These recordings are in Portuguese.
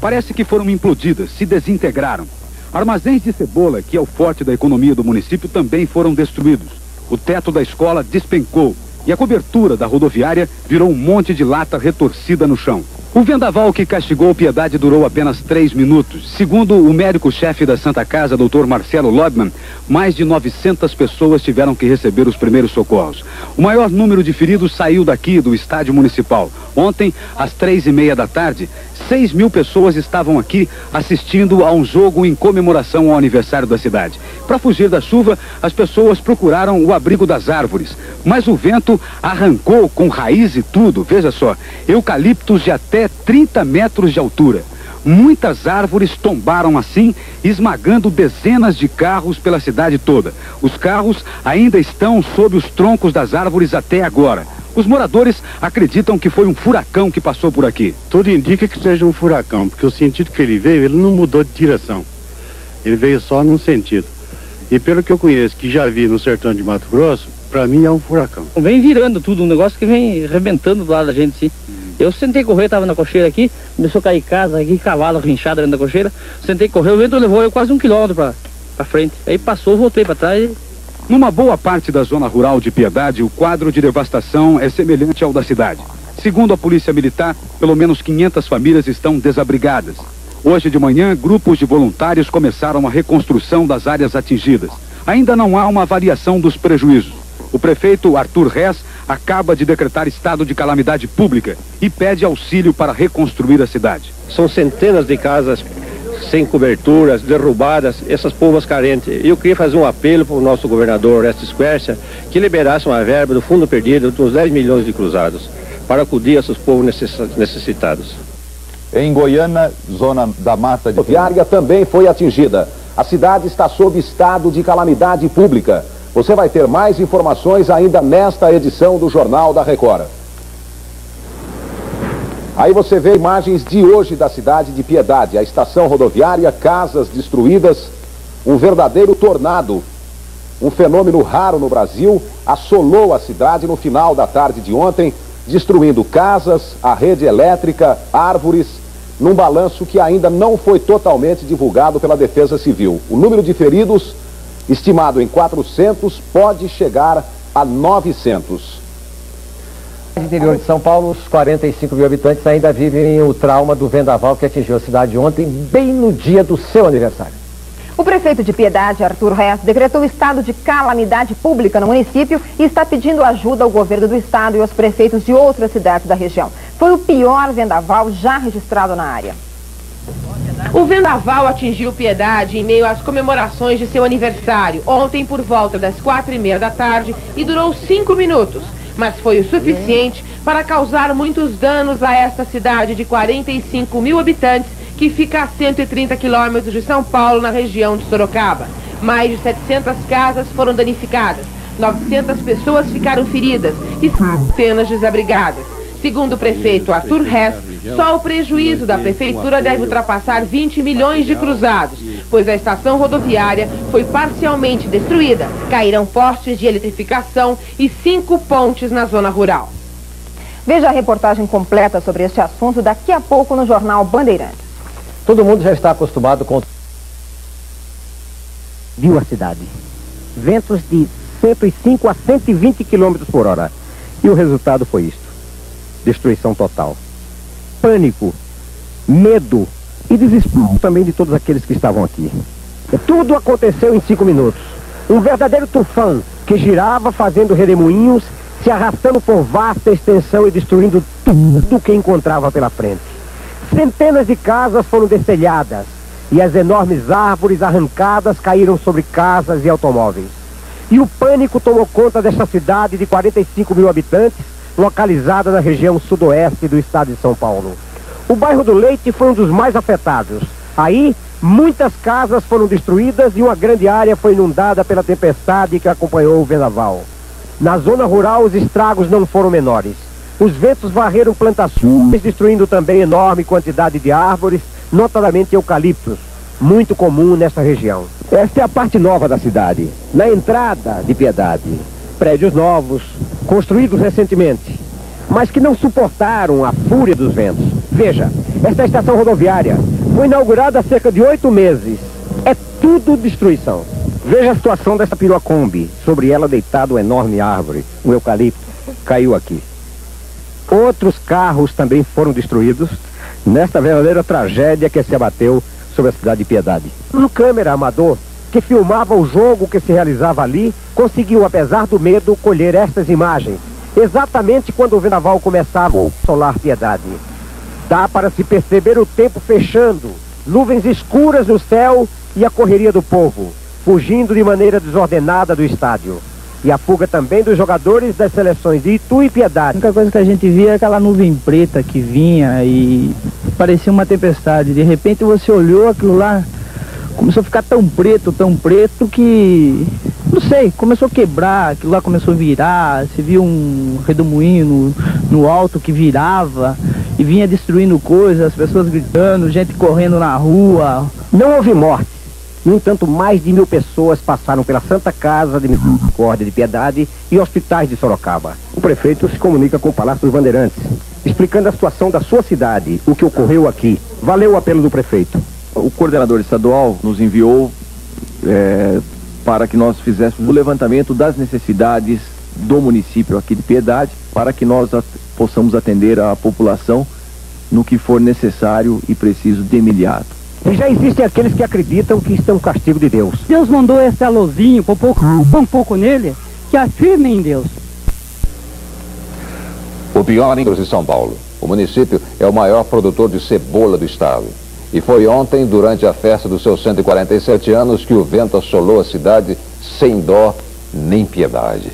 parece que foram implodidas, se desintegraram. Armazéns de cebola, que é o forte da economia do município, também foram destruídos. O teto da escola despencou e a cobertura da rodoviária virou um monte de lata retorcida no chão. O vendaval que castigou Piedade durou apenas 3 minutos. Segundo o médico-chefe da Santa Casa, Dr. Marcelo Lobman, mais de 900 pessoas tiveram que receber os primeiros socorros. O maior número de feridos saiu daqui, do estádio municipal. Ontem, às 3h30 da tarde, 6.000 pessoas estavam aqui assistindo a um jogo em comemoração ao aniversário da cidade. Para fugir da chuva, as pessoas procuraram o abrigo das árvores. Mas o vento arrancou com raiz e tudo, veja só, eucaliptos de até 30 metros de altura. Muitas árvores tombaram assim, esmagando dezenas de carros pela cidade toda. Os carros ainda estão sob os troncos das árvores até agora. Os moradores acreditam que foi um furacão que passou por aqui. Tudo indica que seja um furacão, porque o sentido que ele veio, ele não mudou de direção. Ele veio só num sentido. E pelo que eu conheço, que já vi no sertão de Mato Grosso, para mim é um furacão. Vem virando tudo, um negócio que vem arrebentando do lado da gente, sim. Eu sentei correr, tava na cocheira aqui, começou a cair casa aqui, cavalo rinchado dentro da cocheira. Sentei correr, o vento levou eu quase 1 quilômetro pra frente. Aí passou, voltei pra trás e... Numa boa parte da zona rural de Piedade, o quadro de devastação é semelhante ao da cidade. Segundo a Polícia Militar, pelo menos 500 famílias estão desabrigadas. Hoje de manhã, grupos de voluntários começaram a reconstrução das áreas atingidas. Ainda não há uma avaliação dos prejuízos. O prefeito Arthur Rez acaba de decretar estado de calamidade pública e pede auxílio para reconstruir a cidade. São centenas de casas sem coberturas, derrubadas, essas povos carentes. Eu queria fazer um apelo para o nosso governador, Orestes Quercia, que liberasse uma verba do fundo perdido de uns 10 milhões de cruzados para acudir a esses povos necessitados. Em Goiânia, zona da Mata de... A rodoviária também foi atingida. A cidade está sob estado de calamidade pública. Você vai ter mais informações ainda nesta edição do Jornal da Record. Aí você vê imagens de hoje da cidade de Piedade, a estação rodoviária, casas destruídas, um verdadeiro tornado. Um fenômeno raro no Brasil, assolou a cidade no final da tarde de ontem, destruindo casas, a rede elétrica, árvores, num balanço que ainda não foi totalmente divulgado pela Defesa Civil. O número de feridos, estimado em 400, pode chegar a 900. No interior de São Paulo, os 45 mil habitantes ainda vivem o trauma do vendaval que atingiu a cidade ontem, bem no dia do seu aniversário. O prefeito de Piedade, Arthur Rez, decretou estado de calamidade pública no município e está pedindo ajuda ao governo do estado e aos prefeitos de outras cidades da região. Foi o pior vendaval já registrado na área. O vendaval atingiu Piedade em meio às comemorações de seu aniversário, ontem por volta das 4h30 da tarde, e durou 5 minutos. Mas foi o suficiente para causar muitos danos a esta cidade de 45 mil habitantes, que fica a 130 quilômetros de São Paulo, na região de Sorocaba. Mais de 700 casas foram danificadas, 900 pessoas ficaram feridas e centenas desabrigadas. Segundo o prefeito Arthur Rez, só o prejuízo da prefeitura deve ultrapassar 20 milhões de cruzados, pois a estação rodoviária foi parcialmente destruída. Caíram postes de eletrificação e 5 pontes na zona rural. Veja a reportagem completa sobre este assunto daqui a pouco no Jornal Bandeirantes. Todo mundo já está acostumado com... Viu a cidade. Ventos de 105 a 120 km por hora. E o resultado foi isto. Destruição total. Pânico, medo e desespero também de todos aqueles que estavam aqui. Tudo aconteceu em 5 minutos. Um verdadeiro tufão que girava fazendo redemoinhos, se arrastando por vasta extensão e destruindo tudo que encontrava pela frente. Centenas de casas foram destelhadas e as enormes árvores arrancadas caíram sobre casas e automóveis. E o pânico tomou conta desta cidade de 45 mil habitantes, localizada na região sudoeste do estado de São Paulo. O bairro do Leite foi um dos mais afetados. Aí, muitas casas foram destruídas e uma grande área foi inundada pela tempestade que acompanhou o vendaval. Na zona rural, os estragos não foram menores. Os ventos varreram plantações, destruindo também enorme quantidade de árvores, notadamente eucaliptos, muito comum nesta região. Esta é a parte nova da cidade, na entrada de Piedade. Prédios novos, construídos recentemente, mas que não suportaram a fúria dos ventos. Veja, esta estação rodoviária foi inaugurada há cerca de 8 meses. É tudo destruição. Veja a situação dessa perua Kombi. Sobre ela deitado uma enorme árvore, um eucalipto, caiu aqui. Outros carros também foram destruídos nesta verdadeira tragédia que se abateu sobre a cidade de Piedade. Um câmera amador que filmava o jogo que se realizava ali conseguiu, apesar do medo, colher estas imagens exatamente quando o vendaval começava a assolar Piedade. Dá para se perceber o tempo fechando, nuvens escuras no céu e a correria do povo, fugindo de maneira desordenada do estádio. E a fuga também dos jogadores das seleções de Itu e Piedade. A única coisa que a gente via era aquela nuvem preta que vinha e parecia uma tempestade. De repente você olhou aquilo lá, começou a ficar tão preto que, não sei, começou a quebrar, aquilo lá começou a virar. Você viu um redemoinho no alto que virava e vinha destruindo coisas, as pessoas gritando, gente correndo na rua. Não houve morte. No entanto, mais de 1000 pessoas passaram pela Santa Casa de Misericórdia de Piedade e hospitais de Sorocaba. O prefeito se comunica com o Palácio dos Bandeirantes, explicando a situação da sua cidade, o que ocorreu aqui. Valeu o apelo do prefeito. O coordenador estadual nos enviou para que nós fizéssemos o levantamento das necessidades do município aqui de Piedade, para que nós possamos atender a população no que for necessário e preciso de imediato. E já existem aqueles que acreditam que isso é um castigo de Deus. Deus mandou esse alôzinho, um pouco nele, que afirme em Deus. O pior em São Paulo. O município é o maior produtor de cebola do estado. E foi ontem, durante a festa dos seus 147 anos, que o vento assolou a cidade sem dó nem piedade.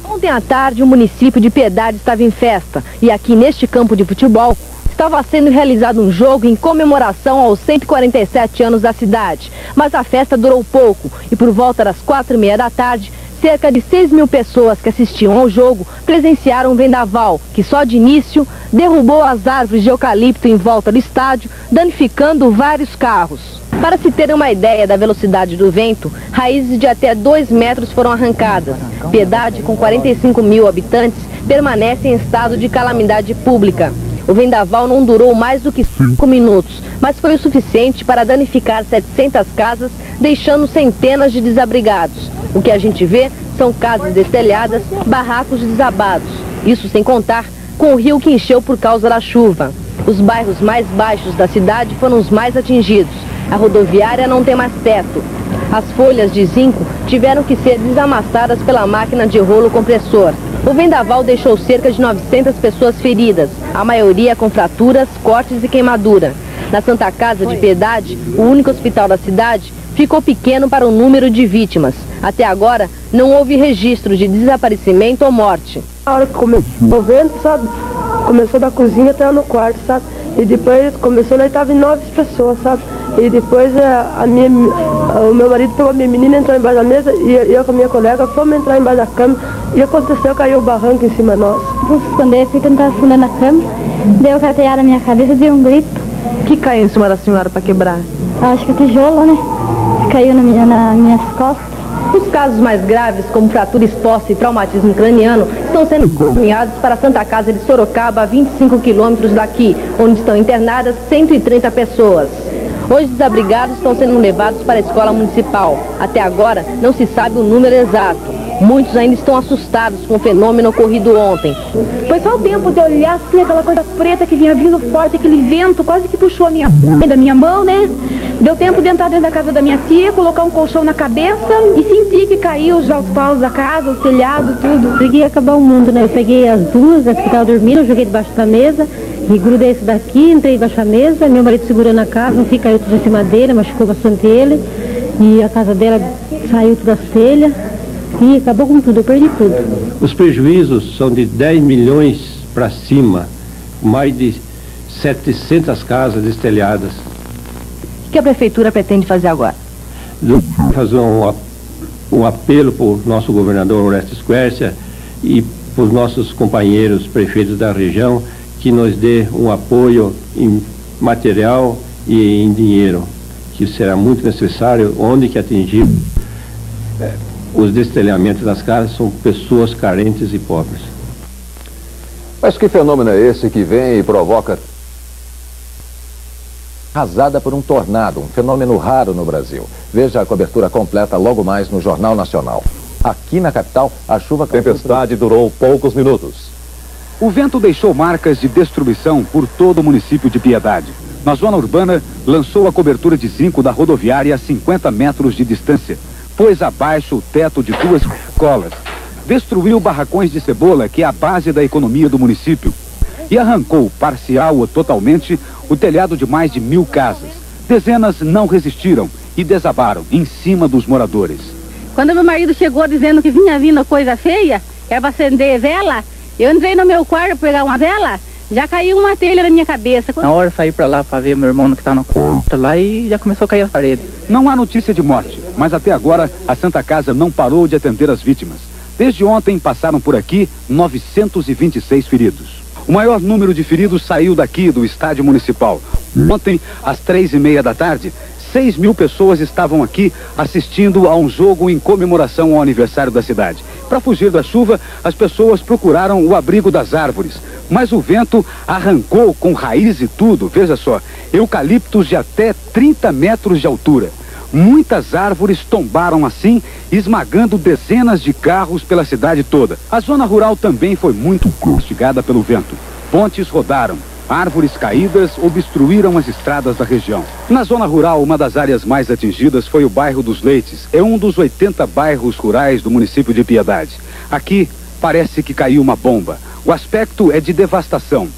Ontem à tarde, o município de Piedade estava em festa. E aqui neste campo de futebol, estava sendo realizado um jogo em comemoração aos 147 anos da cidade. Mas a festa durou pouco e por volta das 4h30 da tarde, cerca de 6.000 pessoas que assistiam ao jogo presenciaram um vendaval que só de início derrubou as árvores de eucalipto em volta do estádio, danificando vários carros. Para se ter uma ideia da velocidade do vento, raízes de até 2 metros foram arrancadas. Piedade, com 45.000 habitantes, permanece em estado de calamidade pública. O vendaval não durou mais do que 5 minutos, mas foi o suficiente para danificar 700 casas, deixando centenas de desabrigados. O que a gente vê são casas destelhadas, barracos desabados. Isso sem contar com o rio que encheu por causa da chuva. Os bairros mais baixos da cidade foram os mais atingidos. A rodoviária não tem mais teto. As folhas de zinco tiveram que ser desamassadas pela máquina de rolo compressor. O vendaval deixou cerca de 900 pessoas feridas, a maioria com fraturas, cortes e queimadura. Na Santa Casa de Piedade, o único hospital da cidade, ficou pequeno para o número de vítimas. Até agora, não houve registro de desaparecimento ou morte. A hora que começou o vento, sabe? Começou da cozinha até no quarto, sabe? E depois começou, nós estávamos em 9 pessoas, sabe? E depois o meu marido pegou a minha menina, entrou embaixo da mesa e eu com a minha colega fomos entrar embaixo da cama e aconteceu, caiu o barranco em cima de nós. Vou esconder, fui tentar esconder na cama, deu carteada na minha cabeça, deu um grito. O que caiu em cima da senhora para quebrar? Acho que o tijolo, né? Caiu nas minhas costas. Os casos mais graves, como fratura exposta e traumatismo craniano, estão sendo encaminhados para a Santa Casa de Sorocaba, a 25 quilômetros daqui, onde estão internadas 130 pessoas. Os desabrigados estão sendo levados para a escola municipal. Até agora, não se sabe o número exato. Muitos ainda estão assustados com o fenômeno ocorrido ontem. Foi só o tempo de olhar assim, aquela coisa preta que vinha vindo forte, aquele vento quase que puxou da minha mão, né? Deu tempo de entrar dentro da casa da minha tia, colocar um colchão na cabeça e sentir que caiu os paus da casa, o telhado, tudo. Peguei acabar o mundo, né? Eu peguei as duas, as que estavam dormindo, eu joguei debaixo da mesa. E grudei esse daqui, entrei embaixo da mesa, meu marido segurando a casa, não fica, caiu tudo em cima dele, machucou bastante ele. E a casa dela saiu tudo das telhas e acabou com tudo, eu perdi tudo. Os prejuízos são de 10 milhões para cima, mais de 700 casas destelhadas. O que a prefeitura pretende fazer agora? Fazer um apelo para o nosso governador Orestes Quercia e para os nossos companheiros prefeitos da região, que nos dê um apoio em material e em dinheiro, que será muito necessário onde que atingir os destelhamentos das casas são pessoas carentes e pobres. Mas que fenômeno é esse que vem e provoca... Arrasada por um tornado, um fenômeno raro no Brasil. Veja a cobertura completa logo mais no Jornal Nacional. Aqui na capital, a chuva... Tempestade durou poucos minutos. O vento deixou marcas de destruição por todo o município de Piedade. Na zona urbana, lançou a cobertura de zinco da rodoviária a 50 metros de distância. Pôs abaixo o teto de 2 escolas. Destruiu barracões de cebola, que é a base da economia do município. E arrancou, parcial ou totalmente, o telhado de mais de 1000 casas. Dezenas não resistiram e desabaram em cima dos moradores. Quando meu marido chegou dizendo que vinha vindo coisa feia, era para acender vela, eu entrei no meu quarto para pegar uma vela, já caiu uma telha na minha cabeça. Na hora eu saí para lá para ver meu irmão que está no quarto lá e já começou a cair as paredes. Não há notícia de morte, mas até agora a Santa Casa não parou de atender as vítimas. Desde ontem passaram por aqui 926 feridos. O maior número de feridos saiu daqui do estádio municipal. Ontem, às 3h30 da tarde, 6.000 pessoas estavam aqui assistindo a um jogo em comemoração ao aniversário da cidade. Para fugir da chuva, as pessoas procuraram o abrigo das árvores. Mas o vento arrancou com raiz e tudo, veja só, eucaliptos de até 30 metros de altura. Muitas árvores tombaram assim, esmagando dezenas de carros pela cidade toda. A zona rural também foi muito castigada pelo vento. Pontes rodaram, árvores caídas obstruíram as estradas da região. Na zona rural, uma das áreas mais atingidas foi o bairro dos Leites. É um dos 80 bairros rurais do município de Piedade. Aqui parece que caiu uma bomba. O aspecto é de devastação.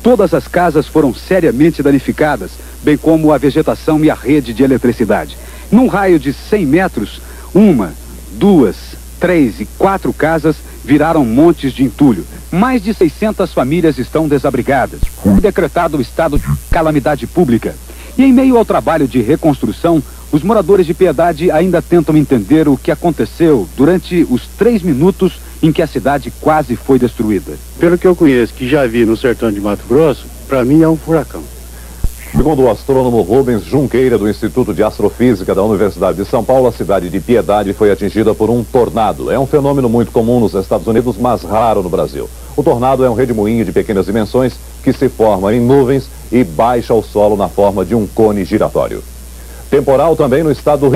Todas as casas foram seriamente danificadas, bem como a vegetação e a rede de eletricidade. Num raio de 100 metros, 1, 2, 3 e 4 casas viraram montes de entulho. Mais de 600 famílias estão desabrigadas. Foi decretado o estado de calamidade pública. E em meio ao trabalho de reconstrução, os moradores de Piedade ainda tentam entender o que aconteceu durante os 3 minutos em que a cidade quase foi destruída. Pelo que eu conheço, que já vi no sertão de Mato Grosso, para mim é um furacão. Segundo o astrônomo Rubens Junqueira, do Instituto de Astrofísica da Universidade de São Paulo, a cidade de Piedade foi atingida por um tornado. É um fenômeno muito comum nos Estados Unidos, mas raro no Brasil. O tornado é um redemoinho de pequenas dimensões que se forma em nuvens e baixa ao solo na forma de um cone giratório. Temporal também no estado do Rio.